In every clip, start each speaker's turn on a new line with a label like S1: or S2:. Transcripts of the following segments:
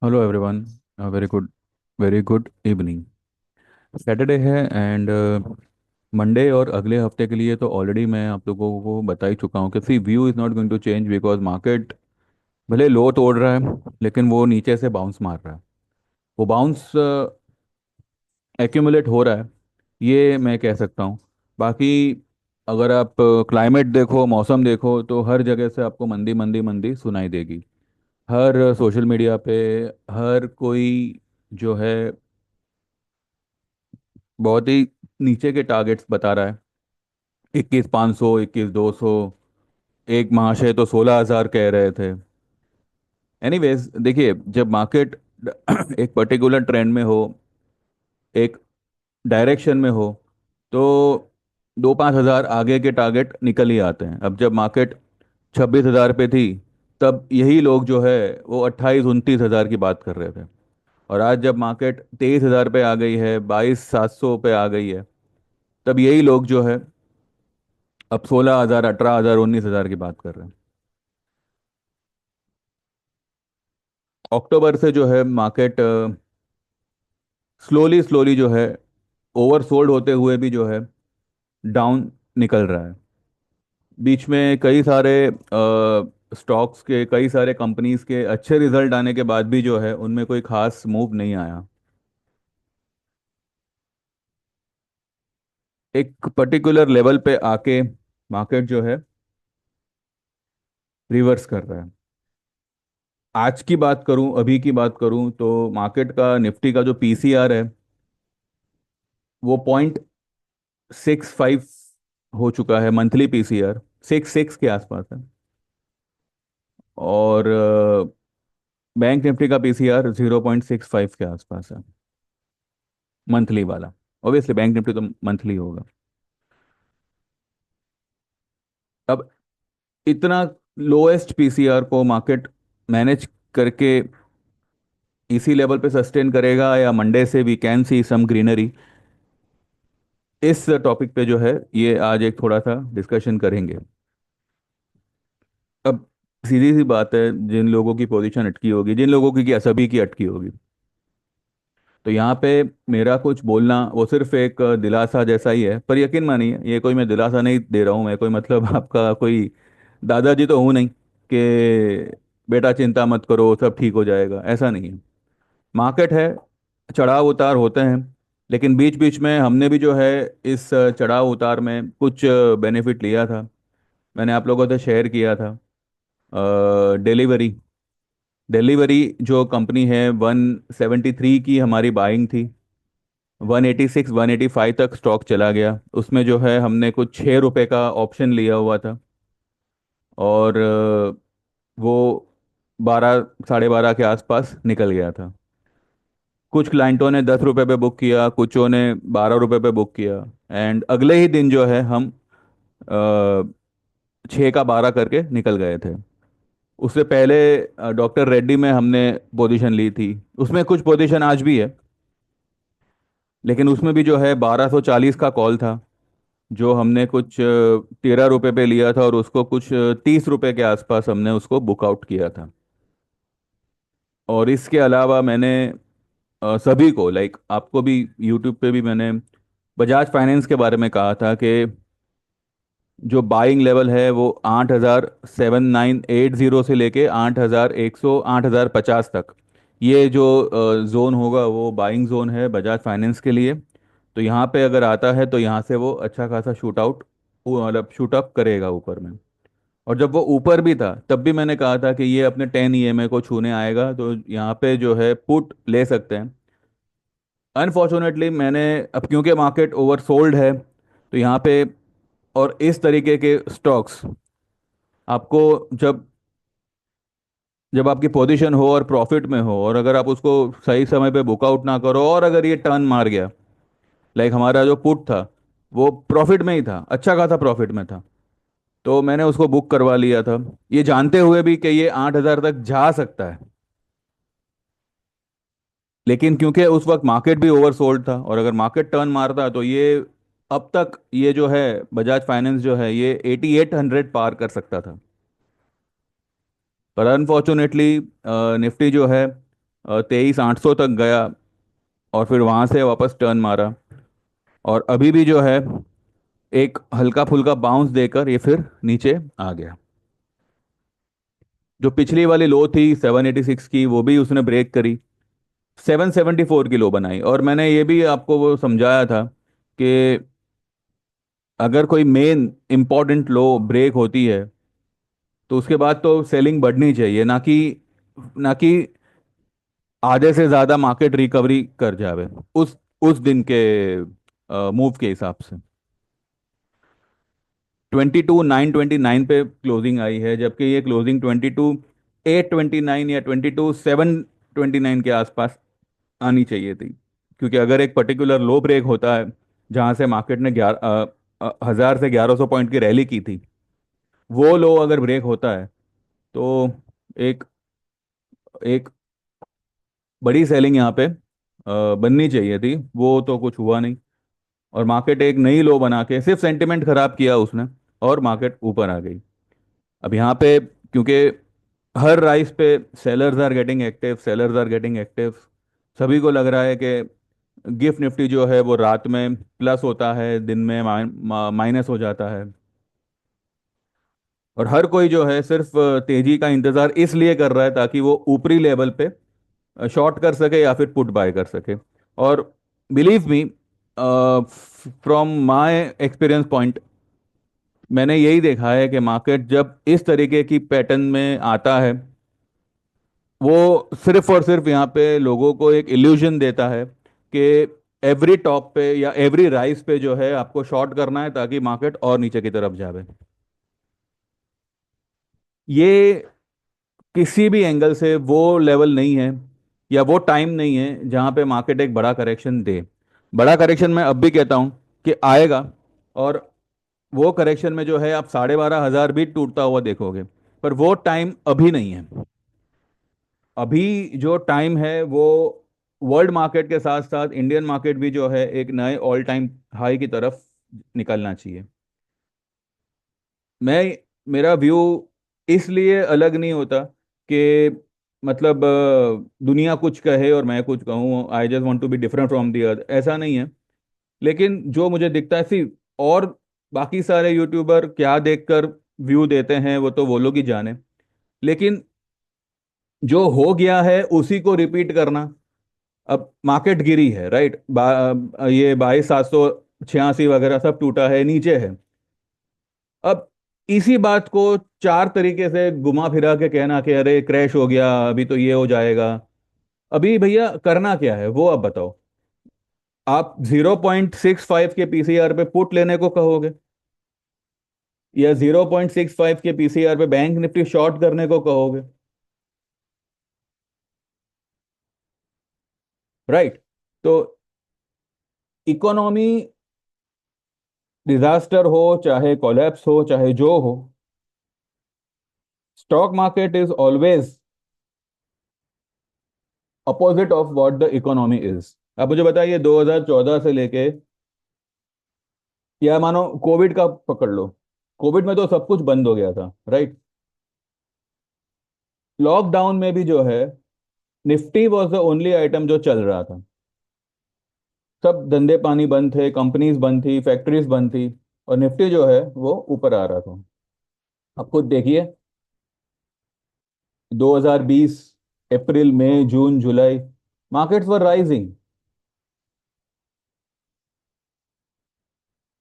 S1: Hello everyone. Very good evening. Saturday है and Monday और अगले हफ्ते के लिए तो ऑलरेडी मैं आप लोगों को बता ही चुका हूँ कि see view is not going to change because market भले लो तोड़ रहा है लेकिन वो नीचे से बाउंस मार रहा है। वो बाउंस एक्यूमुलेट हो रहा है, ये मैं कह सकता हूँ। बाकी अगर आप क्लाइमेट देखो, मौसम देखो, तो हर जगह से आपको मंदी मंदी मंदी सुनाई देगी। हर सोशल मीडिया पे हर कोई जो है बहुत ही नीचे के टारगेट्स बता रहा है। 21,500, 21,200। एक महाशय तो 16,000 कह रहे थे। एनीवेज देखिए, जब मार्केट एक पर्टिकुलर ट्रेंड में हो, एक डायरेक्शन में हो, तो 2-5 हज़ार आगे के टारगेट निकल ही आते हैं। अब जब मार्केट 26,000 पे थी, तब यही लोग जो है वो 28-29 हज़ार की बात कर रहे थे। और आज जब मार्केट 23,000 पे आ गई है, 22,700 पे आ गई है, तब यही लोग जो है अब 16,000, 18,000, 19,000 की बात कर रहे हैं। अक्टूबर से जो है मार्केट स्लोली स्लोली जो है ओवरसोल्ड होते हुए भी जो है डाउन निकल रहा है। बीच में कई सारे स्टॉक्स के, कई सारे कंपनीज के अच्छे रिजल्ट आने के बाद भी जो है उनमें कोई खास मूव नहीं आया। एक पर्टिकुलर लेवल पे आके मार्केट जो है रिवर्स कर रहा है। आज की बात करूं, अभी की बात करूं, तो मार्केट का निफ्टी का जो पीसीआर है वो 0.65 हो चुका है। मंथली पीसीआर 6.6 के आसपास है। और बैंक निफ्टी का पीसीआर 0.65 के आसपास है, मंथली वाला। ऑब्वियसली बैंक निफ्टी तो मंथली होगा। अब इतना लोएस्ट पीसीआर को मार्केट मैनेज करके इसी लेवल पे सस्टेन करेगा, या मंडे से we can see some greenery, इस टॉपिक पे जो है ये आज एक थोड़ा सा डिस्कशन करेंगे। अब सीधी सी बात है, जिन लोगों की पोजीशन अटकी होगी, जिन लोगों की, क्या सभी की अटकी होगी, तो यहाँ पे मेरा कुछ बोलना वो सिर्फ एक दिलासा जैसा ही है। पर यकीन मानिए, ये कोई मैं दिलासा नहीं दे रहा हूँ। मैं कोई मतलब आपका कोई दादाजी तो हूँ नहीं कि बेटा चिंता मत करो सब ठीक हो जाएगा, ऐसा नहीं है। मार्केट है, चढ़ाव उतार होते हैं, लेकिन बीच बीच में हमने भी जो है इस चढ़ाव उतार में कुछ बेनिफिट लिया था। मैंने आप लोगों से शेयर किया था। डिलीवरी डिलीवरी जो कंपनी है, 173 की हमारी बाइंग थी। 186, 185 तक स्टॉक चला गया। उसमें जो है हमने कुछ 6 रुपए का ऑप्शन लिया हुआ था। और वो 12, 12:30 के आसपास निकल गया था। कुछ क्लाइंटों ने 10 रुपए पे बुक किया, कुछों ने 12 रुपए पे बुक किया। एंड अगले ही दिन जो है हम 6 का 12 करके निकल गए थे। उससे पहले डॉक्टर रेड्डी में हमने पोजीशन ली थी। उसमें कुछ पोजीशन आज भी है, लेकिन उसमें भी जो है 1240 का कॉल था, जो हमने कुछ 13 रुपए पे लिया था, और उसको कुछ 30 रुपए के आसपास हमने उसको बुक आउट किया था। और इसके अलावा मैंने सभी को, लाइक आपको भी, यूट्यूब पे भी मैंने बजाज फाइनेंस के बारे में कहा था कि जो बाइंग लेवल है वो 8,7980 से लेके 8,100, 8,050 तक, ये जो जोन होगा वो बाइंग जोन है बजाज फाइनेंस के लिए। तो यहाँ पे अगर आता है तो यहाँ से वो अच्छा खासा शूट आउट, मतलब शूट अप करेगा ऊपर में। और जब वो ऊपर भी था तब भी मैंने कहा था कि ये अपने 10 EMA को छूने आएगा, तो यहाँ पे जो है पुट ले सकते हैं। अनफॉर्चुनेटली मैंने, अब क्योंकि मार्केट ओवरसोल्ड है, तो यहाँ पे और इस तरीके के स्टॉक्स आपको, जब जब आपकी पोजीशन हो और प्रॉफिट में हो, और अगर आप उसको सही समय पे बुकआउट ना करो, और अगर ये टर्न मार गया, लाइक हमारा जो पुट था वो प्रॉफिट में ही था, अच्छा खासा प्रॉफिट में था, तो मैंने उसको बुक करवा लिया था, ये जानते हुए भी कि ये 8,000 तक जा सकता है। लेकिन क्योंकि उस वक्त मार्केट भी ओवरसोल्ड था, और अगर मार्केट टर्न मारता तो ये अब तक, ये जो है बजाज फाइनेंस जो है ये 8,800 पार कर सकता था। पर अनफॉर्चुनेटली निफ्टी जो है 23,800 तक गया और फिर वहां से वापस टर्न मारा। और अभी भी जो है एक हल्का फुल्का बाउंस देकर ये फिर नीचे आ गया। जो पिछली वाली लो थी 786 की, वो भी उसने ब्रेक करी, 774 की लो बनाई। और मैंने ये भी आपको वो समझाया था कि अगर कोई मेन इंपॉर्टेंट लो ब्रेक होती है तो उसके बाद तो सेलिंग बढ़नी चाहिए, ना कि आधे से ज्यादा मार्केट रिकवरी कर जावे उस दिन के मूव के हिसाब से। 22,929 पे क्लोजिंग आई है, जबकि ये क्लोजिंग 22,829 या 22,729 के आसपास आनी चाहिए थी। क्योंकि अगर एक पर्टिकुलर लो ब्रेक होता है जहां से मार्केट ने 1000 से 1100 पॉइंट की रैली की थी, वो लो अगर ब्रेक होता है तो एक एक बड़ी सेलिंग यहाँ पे बननी चाहिए थी। वो तो कुछ हुआ नहीं, और मार्केट एक नई लो बना के सिर्फ सेंटिमेंट खराब किया उसने, और मार्केट ऊपर आ गई। अब यहाँ पे क्योंकि हर राइस पे sellers are getting active, sellers are getting active, सभी को लग रहा है कि गिफ्ट निफ्टी जो है वो रात में प्लस होता है, दिन में माइनस हो जाता है। और हर कोई जो है सिर्फ तेजी का इंतजार इसलिए कर रहा है ताकि वो ऊपरी लेवल पे शॉर्ट कर सके या फिर पुट बाय कर सके। और believe me, from my experience point, मैंने यही देखा है कि मार्केट जब इस तरीके की पैटर्न में आता है, वो सिर्फ और सिर्फ यहाँ पे लोगों को एक इल्यूजन देता है कि एवरी टॉप पे या एवरी राइस पे जो है आपको शॉर्ट करना है ताकि मार्केट और नीचे की तरफ जावे। ये किसी भी एंगल से वो लेवल नहीं है या वो टाइम नहीं है जहां पे मार्केट एक बड़ा करेक्शन दे। बड़ा करेक्शन मैं अब भी कहता हूं कि आएगा, और वो करेक्शन में जो है आप 12,500 भी टूटता हुआ देखोगे, पर वो टाइम अभी नहीं है। अभी जो टाइम है वो वर्ल्ड मार्केट के साथ साथ इंडियन मार्केट भी जो है एक नए ऑल टाइम हाई की तरफ निकलना चाहिए। मैं मेरा व्यू इसलिए अलग नहीं होता कि मतलब दुनिया कुछ कहे और मैं कुछ कहूँ, I just want to be different from the earth, ऐसा नहीं है। लेकिन जो मुझे दिखता है सी, और बाकी सारे यूट्यूबर क्या देखकर व्यू देते हैं वो तो वो लोग ही जाने। लेकिन जो हो गया है उसी को रिपीट करना। अब मार्केट गिरी है, राइट, ये 22,786 वगैरह सब टूटा है, नीचे है। अब इसी बात को चार तरीके से घुमा फिरा के कहना कि अरे क्रैश हो गया, अभी तो ये हो जाएगा। अभी भैया करना क्या है वो आप बताओ। आप 0.65 के पीसीआर पे पुट लेने को कहोगे, या 0.65 के पीसीआर पे बैंक निफ्टी शॉर्ट करने को कहोगे, राइट? तो इकोनॉमी डिजास्टर हो, चाहे कोलैप्स हो, चाहे जो हो, stock market is always opposite of what the economy is. आप मुझे बताइए 2014 से लेके, या मानो कोविड का पकड़ लो, कोविड में तो सब कुछ बंद हो गया था, राइट? लॉकडाउन में भी जो है Nifty was the only item जो चल रहा था। सब धंधे पानी बंद थे, कंपनीज बंद थी, फैक्ट्रीज बंद थी, और निफ्टी जो है वो ऊपर आ रहा था। आप खुद देखिए, 2020 अप्रैल मई जून जुलाई, मार्केट्स वर राइजिंग।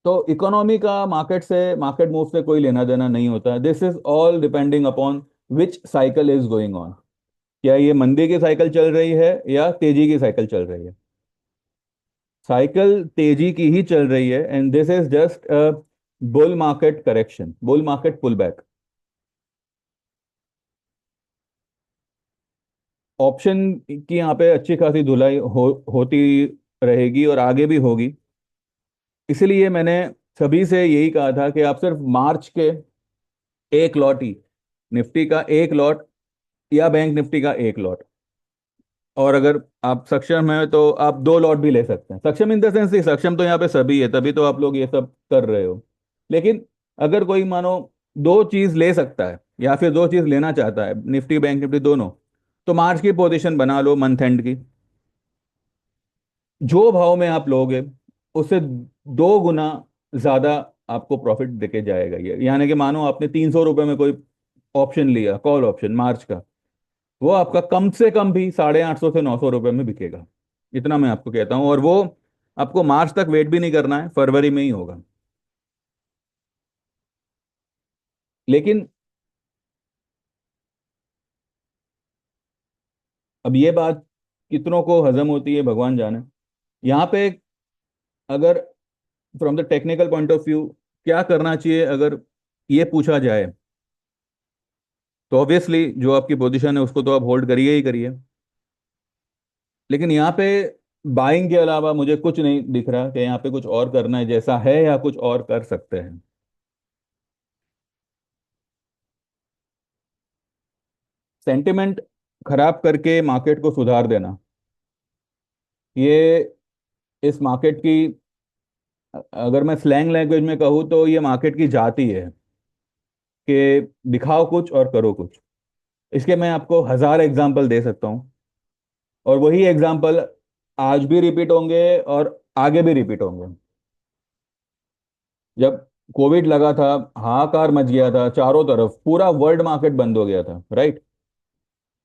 S1: तो इकोनॉमी का मार्केट से, मार्केट मूव से कोई लेना देना नहीं होता। This is all depending upon which cycle is going on. क्या ये मंदी की साइकिल चल रही है या तेजी की साइकिल चल रही है? साइकिल तेजी की ही चल रही है, and this is just a bull market correction, bull market pull back. Option की यहाँ पे अच्छी खासी धुलाई होती रहेगी और आगे भी होगी। इसलिए मैंने सभी से यही कहा था कि आप सिर्फ मार्च के एक लॉट ही, निफ्टी का एक लॉट या बैंक निफ्टी का एक लॉट, और अगर आप सक्षम हैं तो आप दो लॉट भी ले सकते हैं। सक्षम इन द सेंस, सक्षम तो यहाँ पे सभी है, तभी तो आप लोग ये सब कर रहे हो। लेकिन अगर कोई मानो दो चीज ले सकता है या फिर दो चीज लेना चाहता है, निफ्टी बैंक निफ्टी दोनों, तो मार्च की पोजीशन बना लो मंथ एंड की। जो भाव में आप लोगे उससे 2 गुना ज्यादा आपको प्रॉफिट देके जाएगा ये। यानी कि मानो आपने 300 रुपये में कोई ऑप्शन लिया, कॉल ऑप्शन मार्च का, वो आपका कम से कम भी 850 से 900 रुपये में बिकेगा। इतना मैं आपको कहता हूँ। और वो आपको मार्च तक वेट भी नहीं करना है, फरवरी में ही होगा। लेकिन अब ये बात कितनों को हजम होती है भगवान जाने। यहाँ पे अगर from the technical point of view क्या करना चाहिए अगर ये पूछा जाए, तो ऑब्वियसली जो आपकी पोजीशन है उसको तो आप होल्ड करिए ही करिए। लेकिन यहाँ पे बाइंग के अलावा मुझे कुछ नहीं दिख रहा कि यहाँ पे कुछ और करना है जैसा है, या कुछ और कर सकते हैं। सेंटिमेंट खराब करके मार्केट को सुधार देना, ये इस मार्केट की, अगर मैं स्लैंग लैंग्वेज में कहूँ तो ये मार्केट की जाति है कि दिखाओ कुछ और करो कुछ। इसके मैं आपको 1000 एग्जाम्पल दे सकता हूँ, और वही एग्जाम्पल आज भी रिपीट होंगे और आगे भी रिपीट होंगे। जब कोविड लगा था, हाहाकार मच गया था चारों तरफ, पूरा वर्ल्ड मार्केट बंद हो गया था, राइट।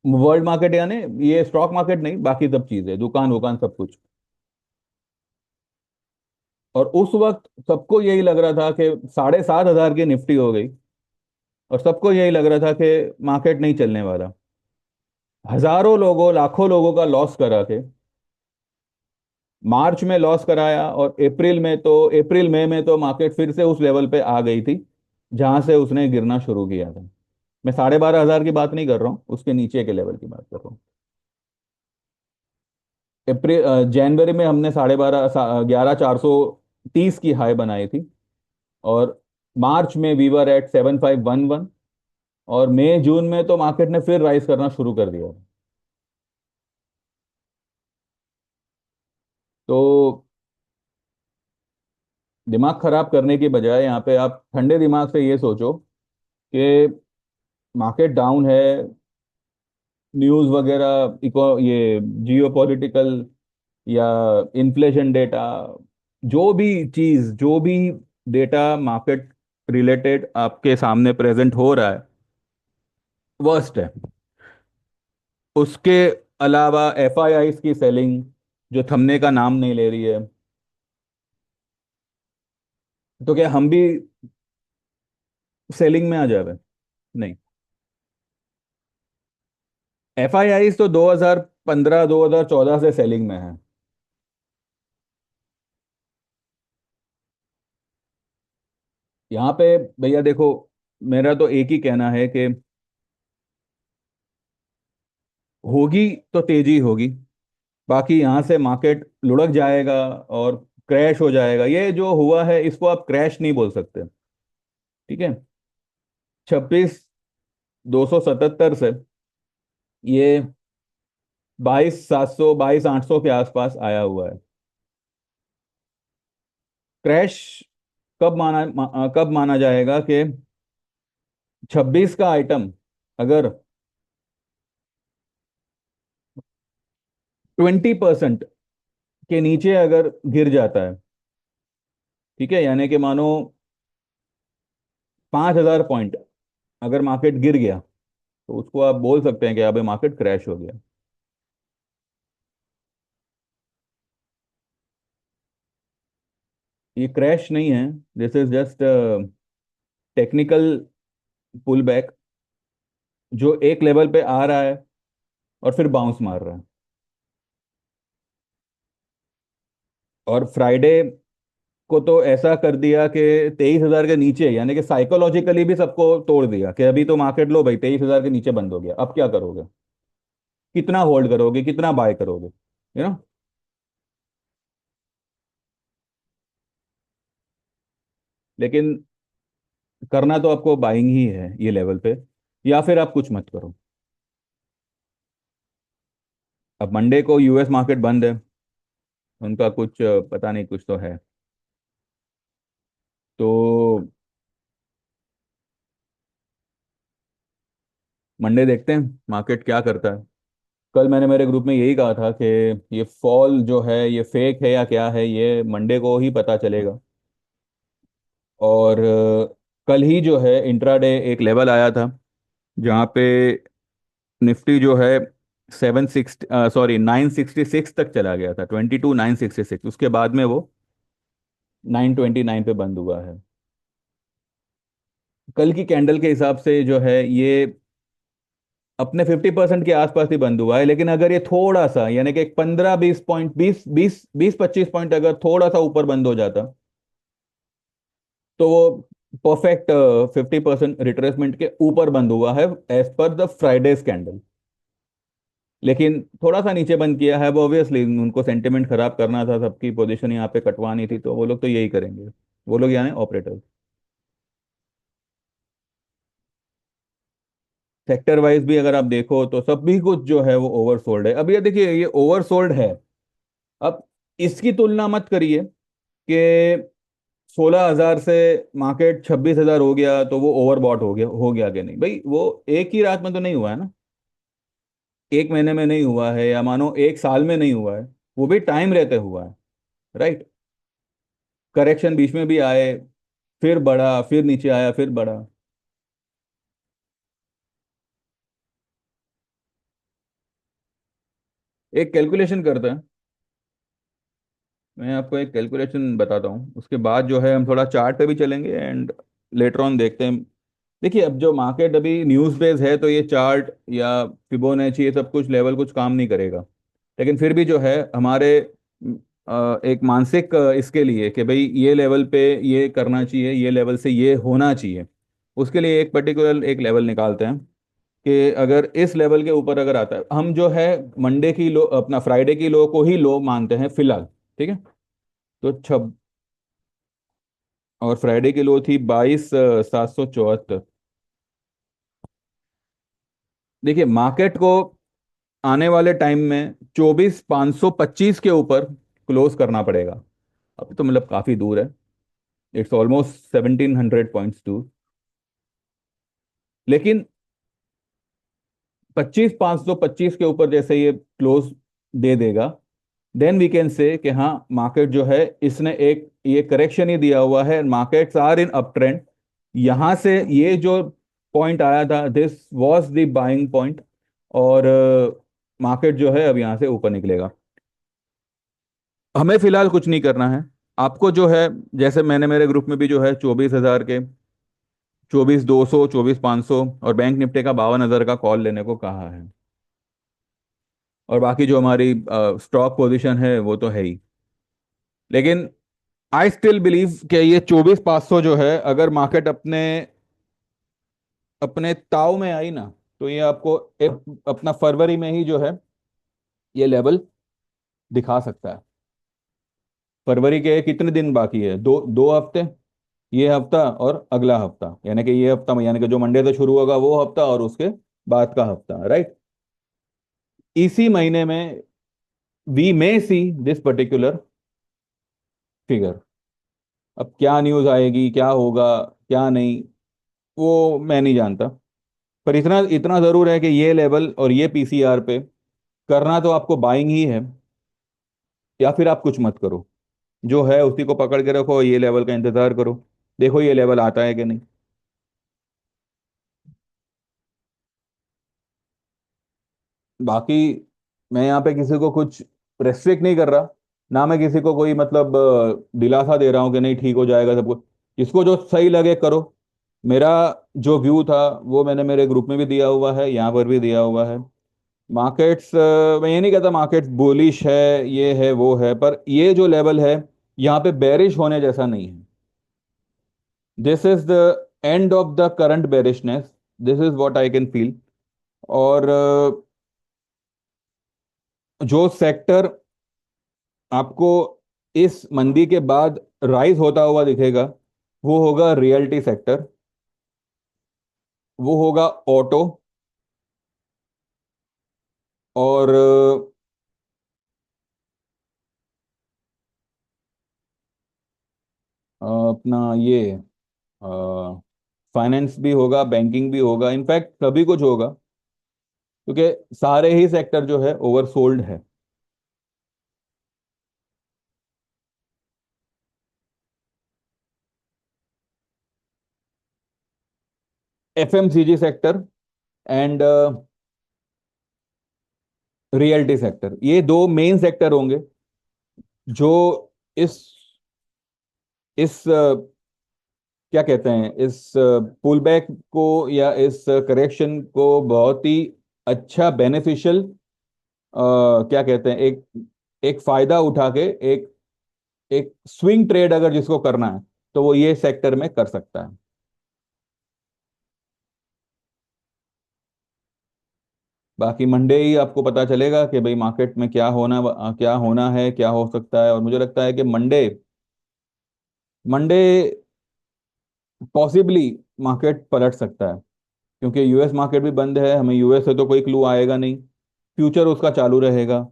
S1: वर्ल्ड मार्केट यानी ये स्टॉक मार्केट नहीं, बाकी सब चीजें, दुकान वुकान सब कुछ। और उस वक्त सबको यही लग रहा था कि 7500 की निफ्टी हो गई, और सबको यही लग रहा था कि मार्केट नहीं चलने वाला। हजारों लोगों लाखों लोगों का लॉस करा के मार्च में लॉस कराया, और अप्रैल मई में तो मार्केट फिर से उस लेवल पे आ गई थी जहां से उसने गिरना शुरू किया था। मैं 12500 की बात नहीं कर रहा हूँ, उसके नीचे के लेवल की बात कर रहा हूँ। जनवरी में हमने 11,430 की हाई बनाई थी, और मार्च में वी वर एट 7511, और मई जून में तो मार्केट ने फिर राइज करना शुरू कर दिया। तो दिमाग खराब करने की बजाय यहाँ पे आप ठंडे दिमाग से ये सोचो कि मार्केट डाउन है, न्यूज़ वगैरह, ये जियो पॉलिटिकल या इन्फ्लेशन डेटा, जो भी डेटा मार्केट रिलेटेड आपके सामने प्रेजेंट हो रहा है, वर्स्ट है। उसके अलावा एफआईआईस की सेलिंग जो थमने का नाम नहीं ले रही है, तो क्या हम भी सेलिंग में आ जावे? नहीं। एफआईआईस तो 2015 2014 से सेलिंग में है। यहाँ पे भैया देखो, मेरा तो एक ही कहना है कि होगी तो तेजी होगी, बाकी यहाँ से मार्केट लुढ़क जाएगा और क्रैश हो जाएगा। ये जो हुआ है इसको आप क्रैश नहीं बोल सकते, ठीक है। 26,277 से ये 22,700 22,800 के आसपास आया हुआ है। क्रैश कब माना जाएगा कि 26 का आइटम अगर 20% के नीचे अगर गिर जाता है, ठीक है, यानी कि मानो 5,000 पॉइंट अगर मार्केट गिर गया, तो उसको आप बोल सकते हैं कि अभी मार्केट क्रैश हो गया। ये क्रैश नहीं है, this is just technical pull back, जो एक लेवल पे आ रहा है और फिर बाउंस मार रहा है। और फ्राइडे को तो ऐसा कर दिया कि 23,000 के नीचे, यानी कि साइकोलॉजिकली भी सबको तोड़ दिया कि अभी तो मार्केट लो भाई, 23,000 के नीचे बंद हो गया, अब क्या करोगे? कितना होल्ड करोगे, कितना बाय करोगे, यू नो। लेकिन करना तो आपको बाइंग ही है ये लेवल पे, या फिर आप कुछ मत करो। अब मंडे को यूएस मार्केट बंद है, उनका कुछ पता नहीं, कुछ तो है। तो मंडे देखते हैं मार्केट क्या करता है। कल मैंने मेरे ग्रुप में यही कहा था कि ये फॉल जो है ये फेक है या क्या है, ये मंडे को ही पता चलेगा। और कल ही जो है इंट्राडे एक लेवल आया था जहाँ पे निफ्टी जो है 966 तक चला गया था, 22,966। उसके बाद में वो 929 पे बंद हुआ है। कल की कैंडल के हिसाब से जो है ये अपने 50% के आसपास ही बंद हुआ है, लेकिन अगर ये थोड़ा सा यानी कि 15-20 पॉइंट, 20-25 पॉइंट अगर थोड़ा सा ऊपर बंद हो जाता तो वो परफेक्ट 50% रिट्रेसमेंट के ऊपर बंद हुआ है as per the Friday candle. लेकिन थोड़ा सा नीचे बंद किया है, वो ऑब्वियसली उनको सेंटिमेंट खराब करना था, सबकी पोजीशन यहाँ पे कटवानी थी, तो वो लोग तो यही करेंगे। वो लोग यानी ऑपरेटर। सेक्टर वाइज भी अगर आप देखो तो सभी कुछ जो है वो ओवरसोल्ड है। अब ये देखिए ये ओवरसोल्ड है। अब इसकी तुलना मत करिए कि 16,000 से मार्केट 26,000 हो गया तो वो ओवरबॉट हो गया कि नहीं। भाई वो एक ही रात में तो नहीं हुआ है ना, एक महीने में नहीं हुआ है, या मानो एक साल में नहीं हुआ है। वो भी टाइम रहते हुआ है, राइट। करेक्शन बीच में भी आए, फिर बढ़ा, फिर नीचे आया, फिर बढ़ा। एक कैलकुलेशन करते हैं। मैं आपको एक कैलकुलेशन बताता हूँ, उसके बाद जो है हम थोड़ा चार्ट पे भी चलेंगे एंड लेटर ऑन देखते हैं। देखिए अब जो मार्केट अभी न्यूज़ बेस है तो ये चार्ट या फिबोनाची ये सब कुछ लेवल कुछ काम नहीं करेगा। लेकिन फिर भी जो है हमारे एक मानसिक इसके लिए कि भाई ये लेवल पे ये करना चाहिए, ये लेवल से ये होना चाहिए, उसके लिए एक पर्टिकुलर एक लेवल निकालते हैं कि अगर इस लेवल के ऊपर अगर आता है, हम जो है मंडे की लो, अपना फ्राइडे की लो को ही लो मानते हैं फिलहाल। ठीक है। तो छब और फ्राइडे की लो थी 22,774। देखिए मार्केट को आने वाले टाइम में 24,525 के ऊपर क्लोज करना पड़ेगा। अब तो मतलब काफी दूर है, इट्स ऑलमोस्ट 1,700 पॉइंट्स दूर। लेकिन 25,525 के ऊपर जैसे ये क्लोज दे देगा, देन वी कैन से कि हाँ मार्केट जो है इसने एक ये करेक्शन ही दिया हुआ है, markets are in up trend. यहां से ये जो पॉइंट आया था this was the buying point. और मार्केट जो है अब यहां से ऊपर निकलेगा। हमें फिलहाल कुछ नहीं करना है। आपको जो है जैसे मैंने मेरे ग्रुप में भी जो है 24,000 के, 24,200, 24,500 और बैंक निफ्टी का 52,000 का कॉल लेने को कहा है। और बाकी जो हमारी स्टॉक पोजीशन है वो तो है ही। लेकिन आई स्टिल बिलीव कि ये 24,500 जो है अगर मार्केट अपने अपने ताव में आई ना, तो ये आपको एक अपना फरवरी में ही जो है ये लेवल दिखा सकता है। फरवरी के कितने दिन बाकी है? दो दो हफ्ते। ये हफ्ता और अगला हफ्ता, यानी कि ये हफ्ता यानी कि जो मंडे से शुरू होगा वो हफ्ता और उसके बाद का हफ्ता, राइट। इसी महीने में we may see this particular figure. अब क्या न्यूज़ आएगी, क्या होगा, क्या नहीं, वो मैं नहीं जानता। पर इतना इतना जरूर है कि ये लेवल और ये पीसीआर पे करना तो आपको बाइंग ही है, या फिर आप कुछ मत करो, जो है उसी को पकड़ के रखो, ये लेवल का इंतजार करो, देखो ये लेवल आता है कि नहीं। बाकी मैं यहाँ पे किसी को कुछ रेस्ट्रिक्ट नहीं कर रहा, ना मैं किसी को कोई मतलब दिलासा दे रहा हूँ कि नहीं ठीक हो जाएगा सब कुछ। जिसको जो सही लगे करो। मेरा जो व्यू था वो मैंने मेरे ग्रुप में भी दिया हुआ है, यहाँ पर भी दिया हुआ है। मार्केट्स मैं ये नहीं कहता मार्केट्स बुलिश है, ये है वो है, पर ये जो लेवल है यहाँ पे बेरिश होने जैसा नहीं है। This is the end of the current bearishness, this is what I can feel. और जो सेक्टर आपको इस मंदी के बाद राइज होता हुआ दिखेगा वो होगा रियल्टी सेक्टर, वो होगा ऑटो, और अपना ये फाइनेंस भी होगा, बैंकिंग भी होगा, इनफैक्ट सभी कुछ होगा। क्योंकि सारे ही सेक्टर जो है ओवरसोल्ड है। FMCG sector and realty sector, ये दो मेन सेक्टर होंगे जो इस क्या कहते हैं, इस पुल बैक को या इस करेक्शन को बहुत ही अच्छा बेनिफिशियल, क्या कहते हैं, एक एक फायदा उठा के एक एक स्विंग ट्रेड अगर जिसको करना है तो वो ये सेक्टर में कर सकता है। बाकी मंडे ही आपको पता चलेगा कि भाई मार्केट में क्या होना है, क्या हो सकता है। और मुझे लगता है कि मंडे मंडे पॉसिबली मार्केट पलट सकता है, क्योंकि यूएस मार्केट भी बंद है, हमें यूएस से तो कोई क्लू आएगा नहीं, फ्यूचर उसका चालू रहेगा।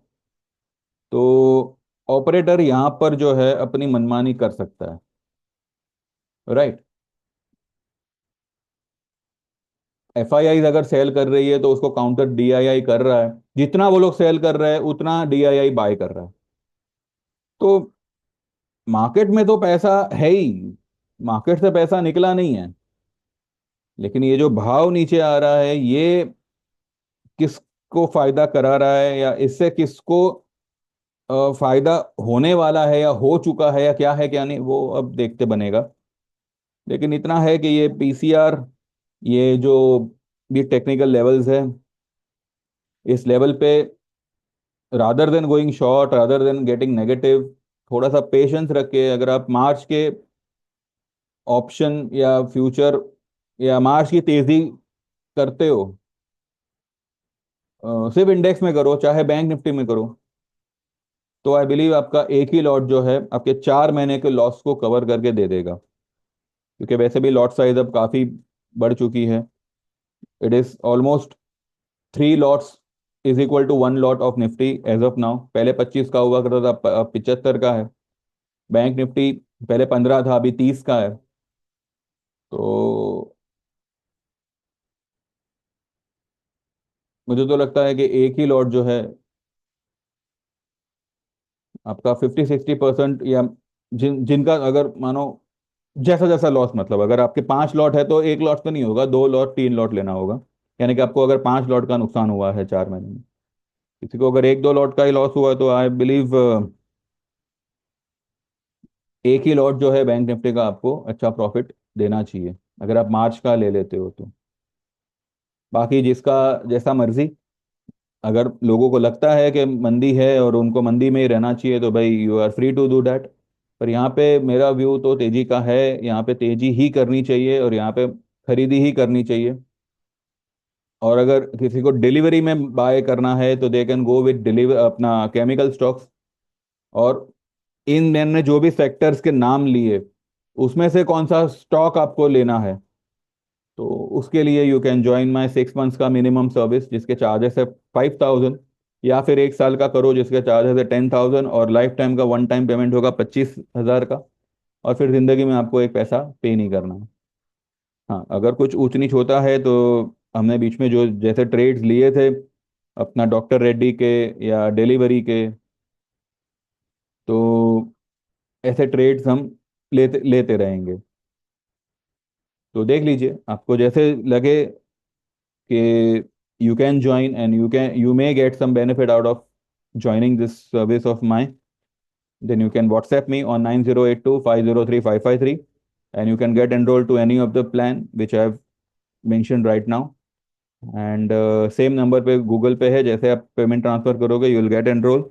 S1: तो ऑपरेटर यहाँ पर जो है अपनी मनमानी कर सकता है। राइट। एफआईआई अगर सेल कर रही है तो उसको काउंटर डीआईआई कर रहा है, जितना वो लोग सेल कर रहे हैं उतना डीआईआई बाय कर रहा है। तो मार्केट में तो पैसा है ही, मार्केट से पैसा निकला नहीं है, लेकिन ये जो भाव नीचे आ रहा है ये किसको फायदा करा रहा है, या इससे किसको फायदा होने वाला है, या हो चुका है, या क्या है क्या नहीं, वो अब देखते बनेगा। लेकिन इतना है कि ये पीसीआर, ये जो भी टेक्निकल लेवल्स है, इस लेवल पे rather than going short, rather than getting negative, थोड़ा सा पेशेंस रख के अगर आप मार्च के ऑप्शन या फ्यूचर या मार्च की तेजी करते हो, सिर्फ इंडेक्स में करो चाहे बैंक निफ्टी में करो, तो आई बिलीव आपका एक ही लॉट जो है आपके 4 महीने के लॉस को कवर करके दे देगा। क्योंकि वैसे भी लॉट साइज अब काफ़ी बढ़ चुकी है। It is almost 3 lots is equal to 1 lot of Nifty as of now. पहले 25 का हुआ करता था, अब 75 का है। बैंक निफ्टी पहले 15 था, अभी 30 का है। तो मुझे तो लगता है कि एक ही लॉट जो है आपका 50-60% या जिनका अगर मानो जैसा जैसा लॉस, मतलब अगर आपके 5 लॉट है तो एक लॉट तो नहीं होगा, 2 लॉट 3 लॉट लेना होगा। यानी कि आपको अगर 5 लॉट का नुकसान हुआ है 4 महीने में, किसी को अगर 1-2 लॉट का ही लॉस हुआ है तो आई बिलीव एक ही लॉट जो है बैंक निफ्टी का आपको अच्छा प्रॉफिट देना चाहिए, अगर आप मार्च का ले लेते हो तो। बाकी जिसका जैसा मर्जी, अगर लोगों को लगता है कि मंदी है और उनको मंदी में ही रहना चाहिए तो भाई you are free to do that. पर यहाँ पे मेरा व्यू तो तेजी का है, यहाँ पे तेजी ही करनी चाहिए और यहाँ पे खरीदी ही करनी चाहिए। और अगर किसी को डिलीवरी में बाय करना है तो they can go with deliver अपना केमिकल स्टॉक्स। और इन मैंने जो भी सेक्टर्स के नाम लिए उसमें से कौन सा स्टॉक आपको लेना है, तो उसके लिए you can join my 6 months का मिनिमम सर्विस जिसके चार्जेस है 5,000, या फिर 1 साल का करो जिसके चार्जेस है 10,000, और लाइफ टाइम का वन टाइम पेमेंट होगा 25,000 का। और फिर जिंदगी में आपको एक पैसा पे नहीं करना है। हाँ, अगर कुछ ऊंच नीच होता है तो हमने बीच में जो जैसे ट्रेड्स लिए थे अपना डॉक्टर रेड्डी के या डिलीवरी के, तो ऐसे ट्रेड्स हम लेते लेते रहेंगे। तो देख लीजिए आपको जैसे लगे कि you can join and you may get some benefit out of joining this service of mine, then you can WhatsApp me on 9082503553 and you can get enrolled to any of the plan which I have mentioned right now. And same number पे Google पे है, जैसे आप payment transfer करोगे you will get enrol.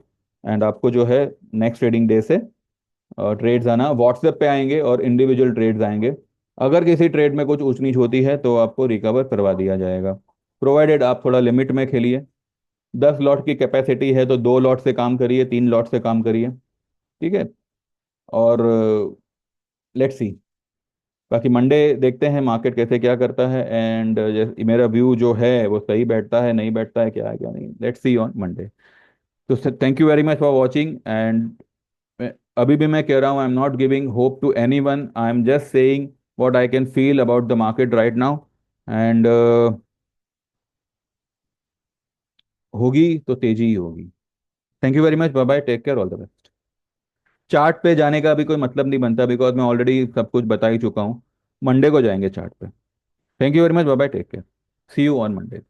S1: And आपको जो है next trading day से ट्रेड्स आना व्हाट्सएप पे आएंगे और इंडिविजुअल ट्रेड्स आएंगे। अगर किसी ट्रेड में कुछ ऊंच नीच होती है तो आपको रिकवर करवा दिया जाएगा, प्रोवाइडेड आप थोड़ा लिमिट में खेलिए। 10 लॉट की कैपेसिटी है तो 2 लॉट से काम करिए, 3 लॉट से काम करिए। ठीक है। और लेट्स सी, बाकी मंडे देखते हैं मार्केट कैसे क्या करता है। एंड मेरा व्यू जो है वो सही बैठता है नहीं बैठता है, क्या है क्या नहीं, लेट्स सी ऑन मंडे। तो thank you very much for watching. And अभी भी मैं कह रहा हूँ I am not giving hope to anyone, I am just saying what I can feel about the market right now. And होगी तो तेजी ही होगी। Thank you very much, bye bye, take care, all the best. Chart पे जाने का भी कोई मतलब नहीं बनता, बिकॉज मैं ऑलरेडी सब कुछ बता ही चुका हूँ। मंडे को जाएंगे चार्ट पे। Thank you very much, bye bye, take care. See you on Monday.